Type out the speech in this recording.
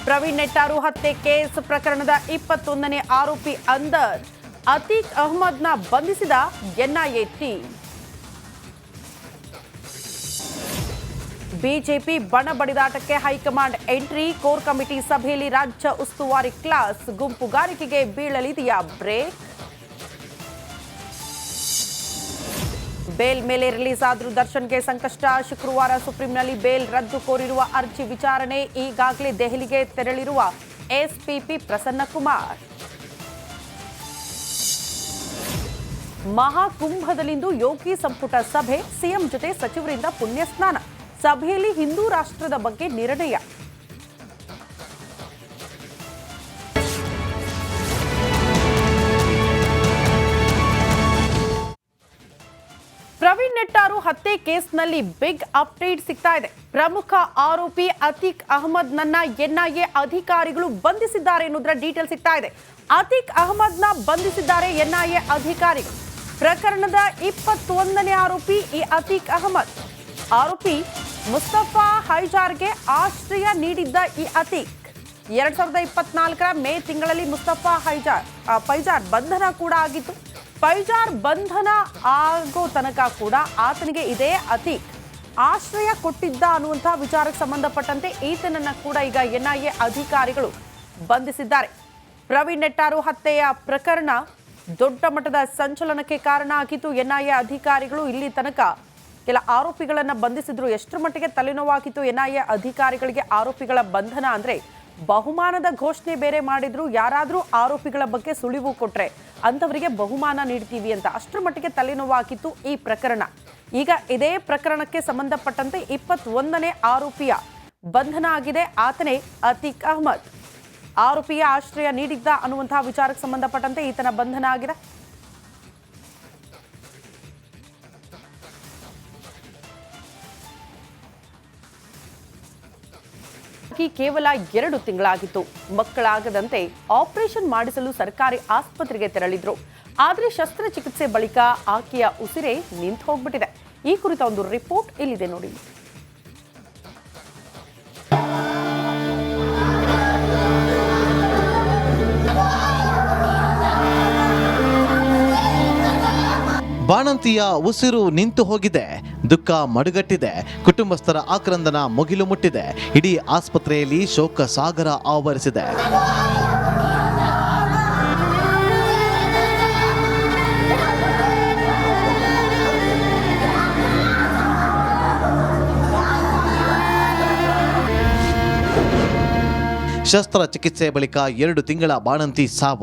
ಪ್ರವೀಣ್ ನೆಟ್ಟಾರು ಹತ್ಯೆ ಕೇಸ್ ಪ್ರಕರಣದ 21ನೇ ಆರೋಪಿ ಅಂದರ್ ಅತೀಕ್ ಅಹ್ಮದ್ನ ಬಂಧಿಸಿದ ಎನ್ಐಎ ಟೀಮ್. ಬಿಜೆಪಿ ಬಣ ಬಡಿದಾಟಕ್ಕೆ ಹೈಕಮಾಂಡ್ ಎಂಟ್ರಿ. ಕೋರ್ ಕಮಿಟಿ ಸಭೆಯಲ್ಲಿ ರಾಜ್ಯ ಉಸ್ತುವಾರಿ ಕ್ಲಾಸ್. ಗುಂಪುಗಾರಿಕೆಗೆ ಬೀಳಲಿದೆಯಾ ಬ್ರೇಕ್? ಬೇಲ್ ಮೇಲೆ ರಿಲೀಸ್ ಆದರೂ ದರ್ಶನ್ಗೆ ಸಂಕಷ್ಟ. ಶುಕ್ರವಾರ ಸುಪ್ರೀಂನಲ್ಲಿ ಬೇಲ್ ರದ್ದು ಕೋರಿರುವ ಅರ್ಜಿ ವಿಚಾರಣೆ. ಈಗಾಗಲೇ ದೆಹಲಿಗೆ ತೆರಳಿರುವ ಎಸ್ಪಿಪಿ ಪ್ರಸನ್ನಕುಮಾರ್. ಮಹಾಕುಂಭದಲ್ಲಿಂದು ಯೋಗಿ ಸಂಪುಟ ಸಭೆ. ಸಿಎಂ ಜೊತೆ ಸಚಿವರಿಂದ ಪುಣ್ಯ ಸ್ನಾನ. ಸಭೆಯಲ್ಲಿ ಹಿಂದೂ ರಾಷ್ಟ್ರದ ಬಗ್ಗೆ ನಿರ್ಣಯ. ಪ್ರವೀಣ್ ನೆಟ್ಟಾರು ಹತ್ಯೆ ಕೇಸ್ನಲ್ಲಿ ಬಿಗ್ ಅಪ್ಡೇಟ್ ಸಿಗ್ತಾ ಇದೆ. ಪ್ರಮುಖ ಆರೋಪಿ ಅತೀಕ್ ಅಹ್ಮದ್ ನನ್ನ ಎನ್ಐಎ ಅಧಿಕಾರಿಗಳು ಬಂಧಿಸಿದ್ದಾರೆ ಎನ್ನುವುದರ ಡೀಟೇಲ್ ಸಿಗ್ತಾ ಇದೆ. ಅತೀಕ್ ಅಹ್ಮದ್ನ ಬಂಧಿಸಿದ್ದಾರೆ ಎನ್ಐಎ ಅಧಿಕಾರಿಗಳು. ಪ್ರಕರಣದ 21ನೇ ಆರೋಪಿ ಈ ಅತೀಕ್ ಅಹ್ಮದ್. ಆರೋಪಿ ಮುಸ್ತಫಾ ಹೈಜಾರ್ಗೆ ಆಶ್ರಯ ನೀಡಿದ್ದ ಈ ಅತೀಕ್ 2024ರ ಮೇ ತಿಂಗಳಲ್ಲಿ ಮುಸ್ತಫಾ ಫೈಜಾರ್ ಬಂಧನ ಕೂಡ ಆಗಿತ್ತು. ಫೈಜಾರ್ ಬಂಧನ ಆಗೋ ತನಕ ಕೂಡ ಆತನಿಗೆ ಇದೇ ಅತೀಕ್ ಆಶ್ರಯ ಕೊಟ್ಟಿದ್ದ ಅನ್ನುವಂತಹ ವಿಚಾರಕ್ಕೆ ಸಂಬಂಧಪಟ್ಟಂತೆ ಈತನನ್ನ ಕೂಡ ಈಗ ಎನ್ಐಎ ಅಧಿಕಾರಿಗಳು ಬಂಧಿಸಿದ್ದಾರೆ. ಪ್ರವೀಣ್ ನೆಟ್ಟಾರು ಹತ್ಯೆಯ ಪ್ರಕರಣ ದೊಡ್ಡ ಮಟ್ಟದ ಸಂಚಲನಕ್ಕೆ ಕಾರಣ ಆಗಿತ್ತು. ಎನ್ಐಎ ಅಧಿಕಾರಿಗಳು ಇಲ್ಲಿ ತನಕ ಕೆಲ ಆರೋಪಿಗಳನ್ನ ಬಂಧಿಸಿದ್ರು. ಎಷ್ಟರ ಮಟ್ಟಿಗೆ ತಲೆನೋವಾಗಿತ್ತು ಎನ್ಐಎ ಅಧಿಕಾರಿಗಳಿಗೆ ಆರೋಪಿಗಳ ಬಂಧನ ಅಂದ್ರೆ, ಬಹುಮಾನದ ಘೋಷಣೆ ಬೇರೆ ಮಾಡಿದ್ರು. ಯಾರಾದ್ರೂ ಆರೋಪಿಗಳ ಬಗ್ಗೆ ಸುಳಿವು ಕೊಟ್ರೆ ಅಂತವರಿಗೆ ಬಹುಮಾನ ನೀಡ್ತೀವಿ ಅಂತ ಅಷ್ಟರ ಮಟ್ಟಿಗೆ ತಲೆನೋವಾಗಿತ್ತು ಈ ಪ್ರಕರಣ. ಈಗ ಇದೇ ಪ್ರಕರಣಕ್ಕೆ ಸಂಬಂಧಪಟ್ಟಂತೆ 21ನೇ ಆರೋಪಿಯ ಬಂಧನ ಆಗಿದೆ. ಆತನೇ ಅತೀಕ್ ಅಹ್ಮದ್. ಆರೋಪಿಯ ಆಶ್ರಯ ನೀಡಿದ್ದ ಅನ್ನುವಂತಹ ವಿಚಾರಕ್ಕೆ ಸಂಬಂಧಪಟ್ಟಂತೆ ಈತನ ಬಂಧನ ಆಗಿದೆ. ಕೇವಲ 2 ತಿಂಗಳಾಗಿತ್ತು. ಮಕ್ಕಳಾಗದಂತೆ ಆಪರೇಷನ್ ಮಾಡಿಸಲು ಸರ್ಕಾರಿ ಆಸ್ಪತ್ರೆಗೆ ತೆರಳಿದ್ರು. ಆದರೆ ಶಸ್ತ್ರಚಿಕಿತ್ಸೆ ಬಳಿಕ ಆಕೆಯ ಉಸಿರೇ ನಿಂತು ಹೋಗ್ಬಿಟ್ಟಿದೆ. ಈ ಕುರಿತ ಒಂದು ರಿಪೋರ್ಟ್ ಇಲ್ಲಿದೆ ನೋಡಿ. ಬಾಣಂತಿಯ ಉಸಿರು ನಿಂತು ಹೋಗಿದೆ. ದುಃಖ ಮಡುಗಟ್ಟಿದೆ. ಕುಟುಂಬಸ್ಥರ ಆಕ್ರಂದನ ಮುಗಿಲು ಮುಟ್ಟಿದೆ. ಇಡೀ ಆಸ್ಪತ್ರೆಯಲ್ಲಿ ಶೋಕ ಸಾಗರ ಆವರಿಸಿದೆ. ಶಸ್ತ್ರಚಿಕಿತ್ಸೆ ಬಳಿಕ 2 ತಿಂಗಳ ಬಾಣಂತಿ ಸಾವು.